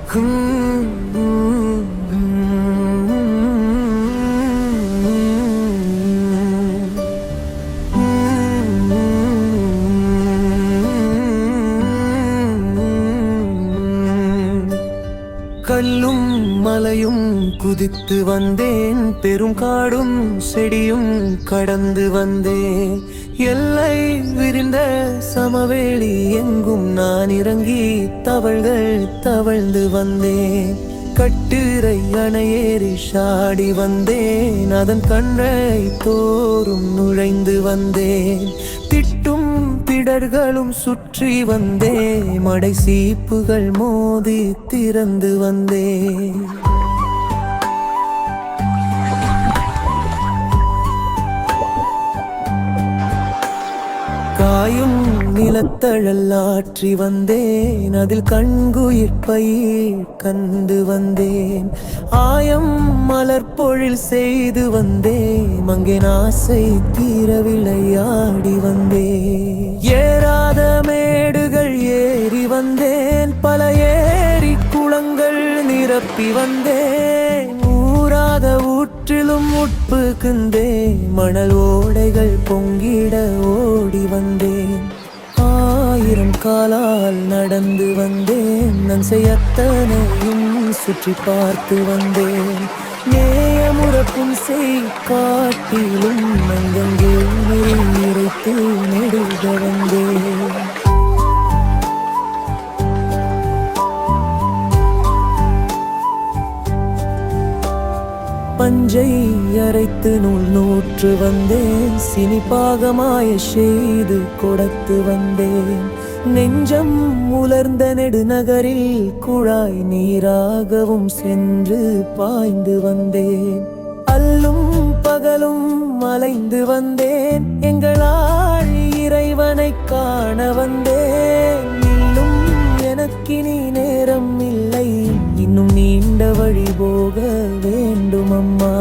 கல்லும் மலையும் குதித்து வந்தேன், பெரும் காடும் செடியும் கடந்து வந்தேன். எல்லை விரிந்த சமவெளி எங்கும் நான் இறங்கி தவழ்கள் தவழ்ந்து வந்தேன். கட்டுரை அணையேறி சாடி வந்தேன், அதன் கண்ணை தோறும் நுழைந்து வந்தேன். திட்டும் பிடர்களும் சுற்றி வந்தேன், மடை சீப்புகள் மோதி திறந்து வந்தேன். காயும் நிலத்தழல் ஆற்றி வந்தேன், அதில் கண்குயிர் பயிர் கண்டு வந்தேன். ஆயம் மலர்பொழில் செய்து வந்தேன், அங்கே ஆசை தீர விளையாடி வந்தேன். ஏறாத மேடுகள் ஏறி வந்தேன், பல ஏரி குளங்கள் நிரப்பி வந்தேன். ஊராத ஊற்றிலும் உட்புகுந்தே, மணல் ஓடைகள் பொங்கிட ஓடி வந்தேன். 1000 காலால் நடந்து வந்தேன், நான் செய்யத்தனையும் சுற்றி பார்த்து வந்தேன். நேயமுறப்பும் செய் காட்டிலும் அங்கங்கே நிறைத்து நெடுக வந்தேன். பஞ்சை அரைத்து நூல் நூற்று வந்தேன், சினிப்பாகமாய செய்து கொடுத்து வந்தேன். நெஞ்சம் உலர்ந்த நெடுநகரில் குழாய் நீராகவும் சென்று பாய்ந்து வந்தேன். அல்லும் பகலும் அலைந்து வந்தேன், எங்களால் இறைவனை காண வந்தேன். இன்னும் எனக்கினி நேரம் இல்லை, இன்னும் நீண்ட வழி போக வேண்டும் அம்மா.